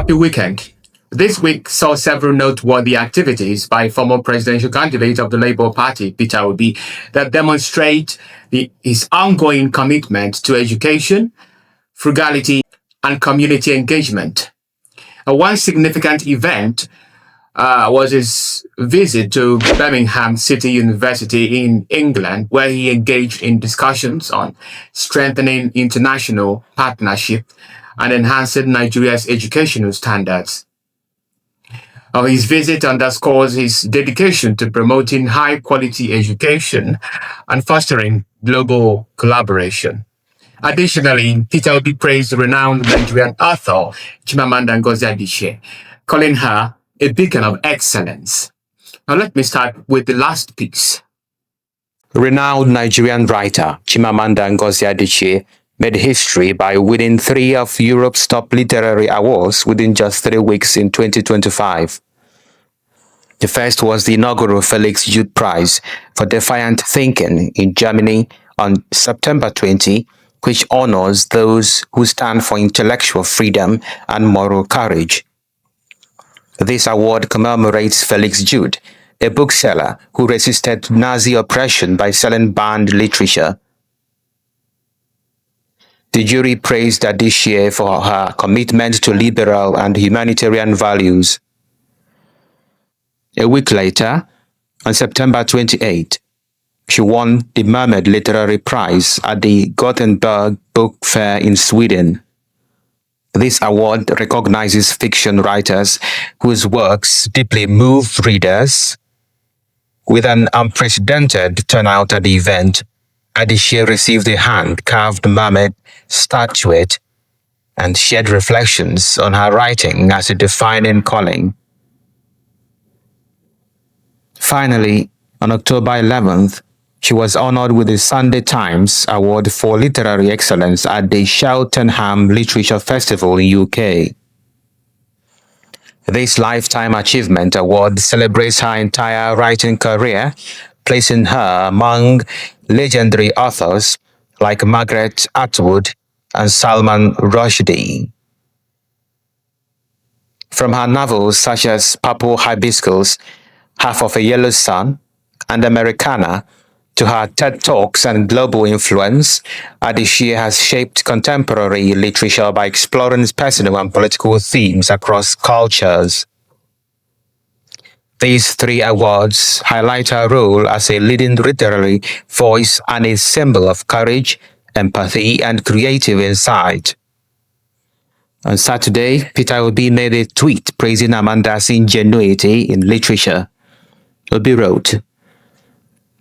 happy weekend. This week saw several noteworthy activities by former presidential candidate of the Labour Party, Peter Obi, that demonstrate his ongoing commitment to education, frugality, and community engagement. One significant event was his visit to Birmingham City University in England, where he engaged in discussions on strengthening international partnership and enhancing Nigeria's educational standards. His visit underscores his dedication to promoting high-quality education and fostering global collaboration. Additionally, Peter Obi praised renowned Nigerian author Chimamanda Ngozi Adichie, calling her a beacon of excellence. Now let me start with the last piece. Renowned Nigerian writer Chimamanda Ngozi Adichie made history by winning 3 of Europe's top literary awards within just 3 weeks in 2025. The first was the inaugural Felix Youth Prize for Defiant Thinking in Germany on September 20, which honors those who stand for intellectual freedom and moral courage. This award commemorates Felix Jude, a bookseller who resisted Nazi oppression by selling banned literature. The jury praised Adichie for her commitment to liberal and humanitarian values. A week later, on September 28, she won the Mermaid Literary Prize at the Gothenburg Book Fair in Sweden. This award recognizes fiction writers whose works deeply move readers. With an unprecedented turnout at the event, Adichie received a hand-carved mermaid statuette and shared reflections on her writing as a defining calling. Finally, on October 11th, she was honored with the Sunday Times Award for Literary Excellence at the Cheltenham Literature Festival in UK. This Lifetime Achievement Award celebrates her entire writing career, placing her among legendary authors like Margaret Atwood and Salman Rushdie. From her novels such as Purple Hibiscus, Half of a Yellow Sun, and Americana, to her TED Talks and global influence, Adichie has shaped contemporary literature by exploring personal and political themes across cultures. These 3 awards highlight her role as a leading literary voice and a symbol of courage, empathy, and creative insight. On Saturday, Peter Obi made a tweet praising Amanda's ingenuity in literature. Obi wrote,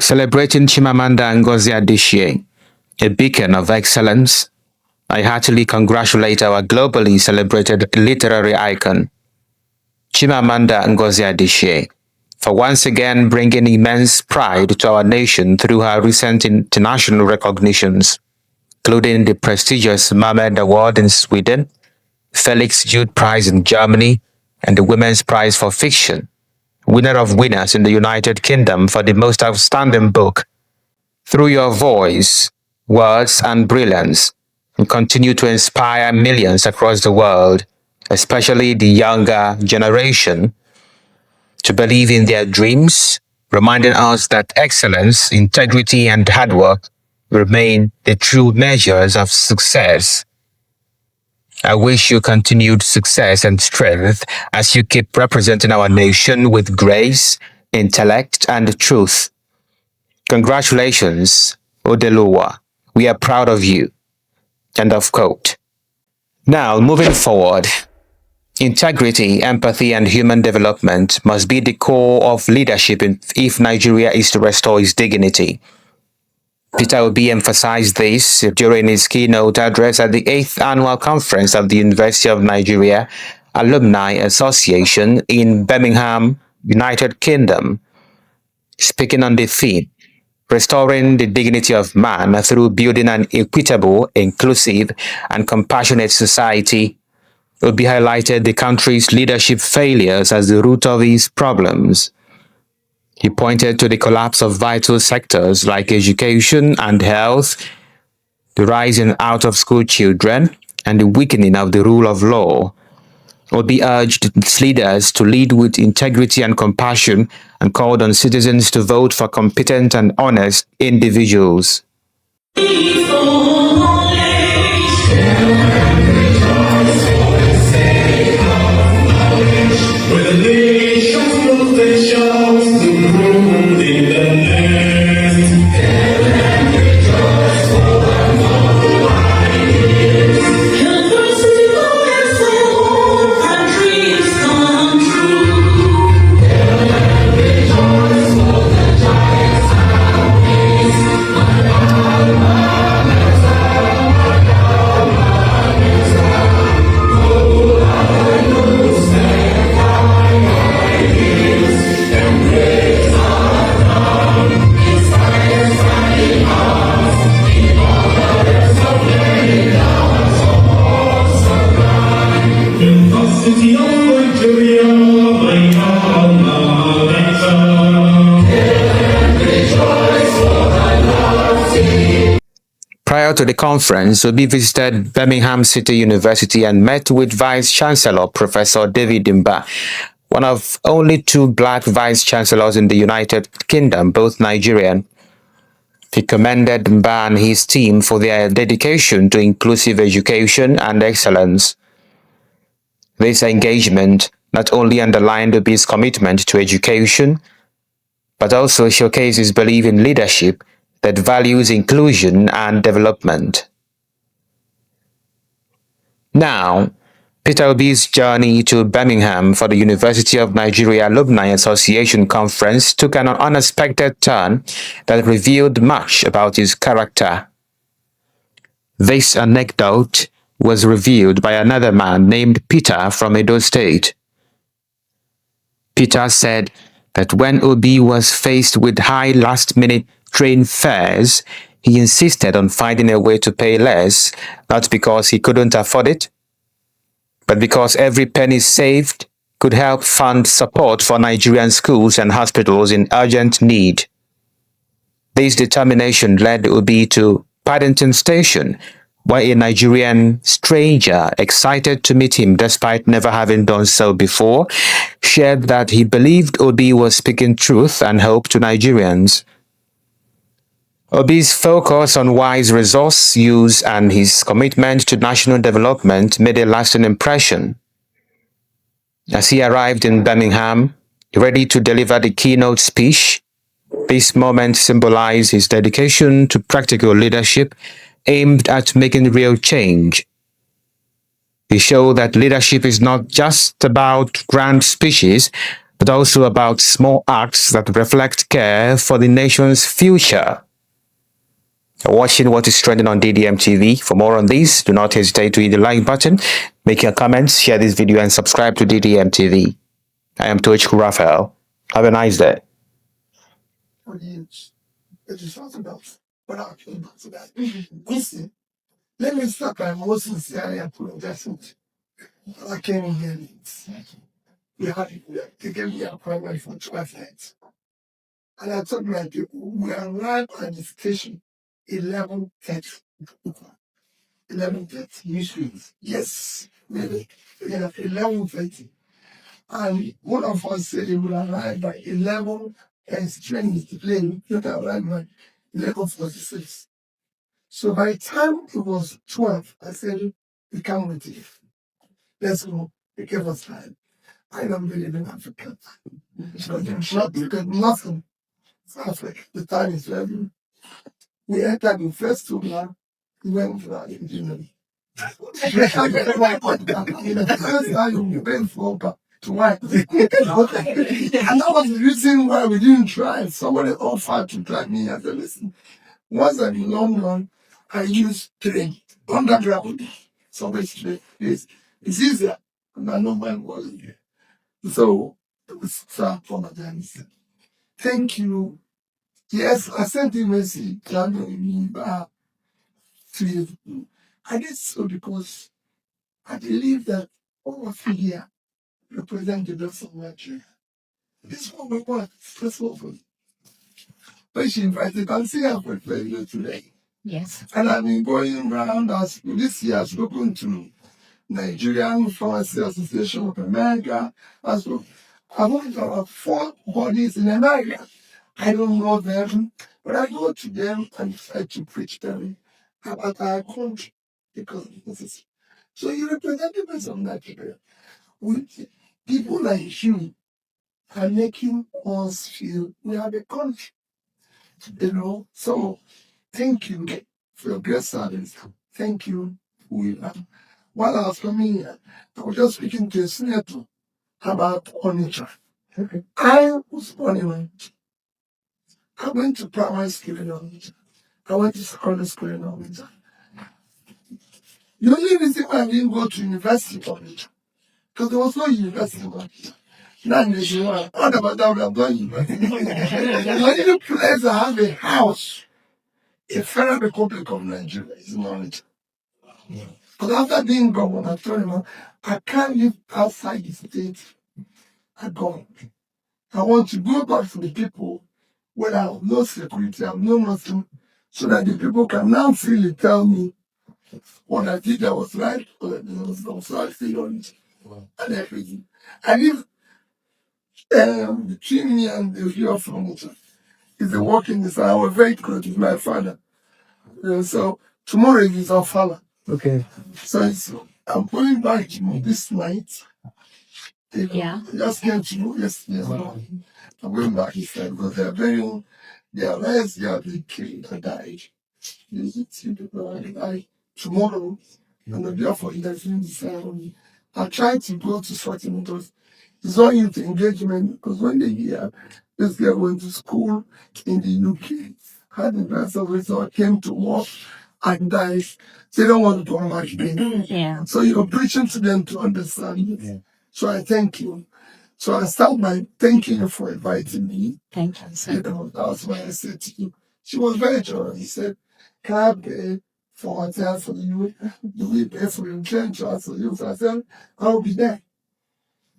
"Celebrating Chimamanda Ngozi Adichie, a beacon of excellence, I heartily congratulate our globally celebrated literary icon, Chimamanda Ngozi Adichie, for once again bringing immense pride to our nation through her recent international recognitions, including the prestigious Mermaid Award in Sweden, Felix Jude Prize in Germany, and the Women's Prize for Fiction, winner of winners in the United Kingdom for the most outstanding book. Through your voice, words, and brilliance, you continue to inspire millions across the world, especially the younger generation, to believe in their dreams, reminding us that excellence, integrity, and hard work remain the true measures of success. I wish you continued success and strength as you keep representing our nation with grace, intellect, and truth. Congratulations, Odeluwa. We are proud of you." End of quote. Now, moving forward, integrity, empathy, and human development must be the core of leadership if Nigeria is to restore its dignity. Peter Obi emphasized this during his keynote address at the 8th Annual Conference of the University of Nigeria Alumni Association in Birmingham, United Kingdom. Speaking on the theme, Restoring the Dignity of Man through Building an Equitable, Inclusive, and Compassionate Society, Obi highlighted the country's leadership failures as the root of its problems. He pointed to the collapse of vital sectors like education and health, the rise in out-of-school children, and the weakening of the rule of law. Obi urged its leaders to lead with integrity and compassion and called on citizens to vote for competent and honest individuals. Prior to the conference, Obi visited Birmingham City University and met with Vice-Chancellor Professor David Mba, one of only 2 black vice-chancellors in the United Kingdom, both Nigerian. He commended Mba and his team for their dedication to inclusive education and excellence. This engagement not only underlined Obi's commitment to education, but also showcased his belief in leadership that values inclusion and development. Now, Peter Obi's journey to Birmingham for the University of Nigeria Alumni Association Conference took an unexpected turn that revealed much about his character. This anecdote was revealed by another man named Peter from Edo State. Peter said that when Obi was faced with high last-minute train fares, he insisted on finding a way to pay less, not because he couldn't afford it, but because every penny saved could help fund support for Nigerian schools and hospitals in urgent need. This determination led Obi to Paddington Station, where a Nigerian stranger, excited to meet him despite never having done so before, shared that he believed Obi was speaking truth and hope to Nigerians. Obi's focus on wise resource use and his commitment to national development made a lasting impression. As he arrived in Birmingham, ready to deliver the keynote speech, this moment symbolized his dedication to practical leadership aimed at making real change. He showed that leadership is not just about grand speeches, but also about small acts that reflect care for the nation's future. You're watching what is trending on DDM TV. For more on this, do not hesitate to hit the like button, make your comments, share this video, and subscribe to DDM TV. I am Tochku Raphael. Have a nice day. Let me start by most sincerely apologizing. I came in here late. They gave me an appointment for 12 nights. And I told my people, we arrived at the station 11:30. 11:30. Usually. Yes. Maybe. Yeah, 11:30. And one of us said he would arrive by 11 and his train is delayed. Not arrive by 11:46. So by the time it was 12, I said, we can't wait here. Let's go. They gave us time. I don't believe in Africa. So there's nothing. It's Africa. The time is very. We entered the first 2 blocks. We went to our engineering. The first time we went for twice. And that was the reason why we didn't try. Somebody offered to try me. I said, listen, once I'm in London, I use train, underground. So basically, it's easier. And I know my was here. So, it was apologize. Thank you. Yes, I sent you a message. I did so because I believe that all of you here represent the best of Nigeria. This is what we want. First of all, patient, right? You can see I've prepared you today. Yes. And I've been going around as this year, I've spoken to Nigerian Pharmacy Association of America. As well. I worked about 4 bodies in America. I don't know them, but I go to them and try to preach them about our country because this is. So you represent the person of Nigeria. With people like you are making us feel we are the country. You know, so thank you for your great service. Thank you. While I was coming here, I was just speaking to a senator about Onitsha. Okay. I was born in Onitsha. I went to primary school in Onitsha. I went to secondary school in Onitsha. The only reason why I didn't go to university in Onitsha, because there was no university in Onitsha. Not in Nigeria. All about that, I'm going to university. The only place I have a house in Federal Republic of Nigeria is in Onitsha. Because after being governor, I told him, I can't live outside the state. I go. I want to go back to the people where I have no security, I have no nothing, so that the people can now freely tell me what I did that was right, or that was wrong. So I stay on it. And everything. I live between me and the viewer from it. It's a walking distance. I was very close with my father. So tomorrow is our father. Okay. So I'm going back this night. Yeah. I just came to know yesterday. I'm going back this night because they're burying their last year the kid that died. You see people that die tomorrow and the day for the ceremony. I tried to go to certain those. It's not youth engagement because when they hear this girl went to school in the UK, had the best of result, came to work and died. They don't want to come back again. Yeah. So you're preaching to them to understand it. Yeah. So I thank you. So I start by thanking you for inviting me. Thank you. You know, that's why I said to you. She was very generous. He said, can I pay for hotel for you? Do we pay for your train charge for you? So I said, I'll be there.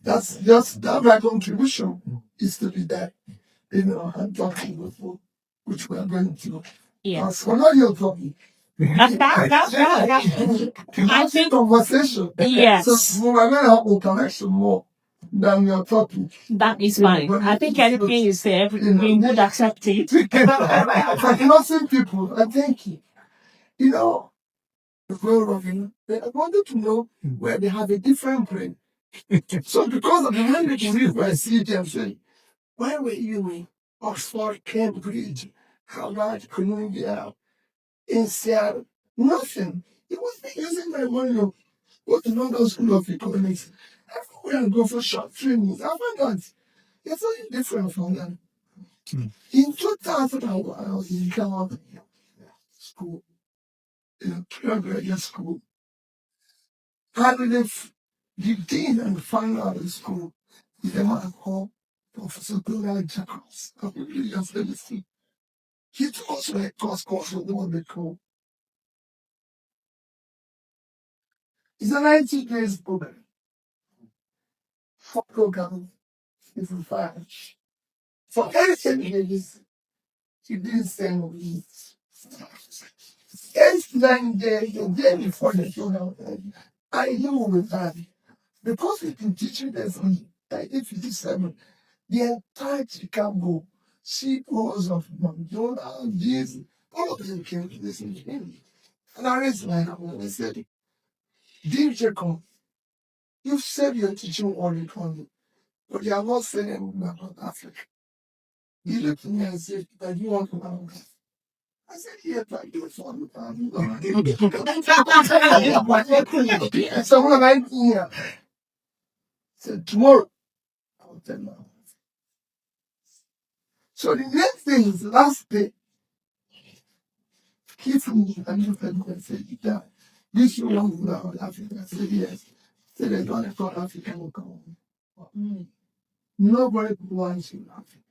That's just that my contribution is to be there. You know, and talking with you, which we are going to. Yeah. So now you're talking. I think conversation. Yes. So we're going to have a connection more than you're talking. That is fine. I think anything you say, everything would accept it. For innocent people, I thank you. You know, I wanted to know where they have a different brain. So because of the language read by CJ and say, why were you in Oxford, Cambridge, Harvard, Columbia, in Seattle? Nothing. It was me using my money to go to London School of Economics. Everywhere I go for short trainings, I found out it's only different from them. In 2001, I was in Ghana school, in a pre-graduate school. And the dean and the founder of the school is a man called Professor Donald Jacobs. I really just let me see. He told us like course of the one they call. It's a 90 days program. 4 programs is in 5. For 10 days, he didn't send me. 8, 9 days, the day before the program, I knew we were bad. Because we've been teaching this on 1957, the entire Chicago, CEOs of McDonald's, this, all of them came to listen to him. And I raised my hand and I said, Dean Jacob, you said you're teaching all economy, but you are not saying anything about Africa. He looked at me and said, do you want to know? I said, yes, I do. So when I here, said, tomorrow, I'll tell you. So the next day is the last day. He from me and looked at me and said, yeah, this you want to know about Africa? I said, yes. Said, they don't thought Africa will come on. Nobody wants you in Africa.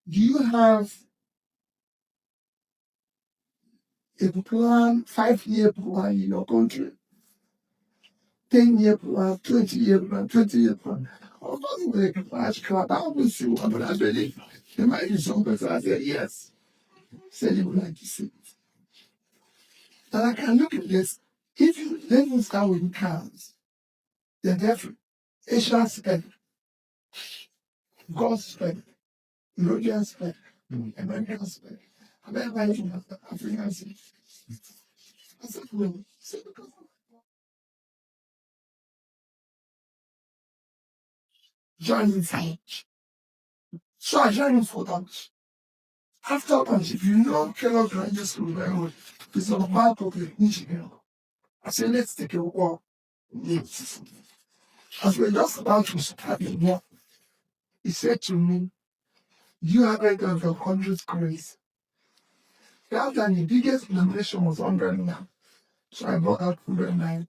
Do you have a plan, 5-year plan in your country? 10-year plan, 20-year plan, 20-year plan. Of course, with a flash card, I will see what, but I believe there might be some person. I said, yes. Said he would like to see it. And I can look at this If you let me start with cars, they're different. Asian spec, God spec, European spec, American spec, American African spec. I said, well, because joining French. So I joined for that. After lunch, if you know Kellogg Graduate School very well, it's on the back of the Michigan. I said, let's take a walk. Yes. As we're just about to start the walk, he said to me, you have a of the 100th grace. That time the biggest denomination was 109. So I brought out 109.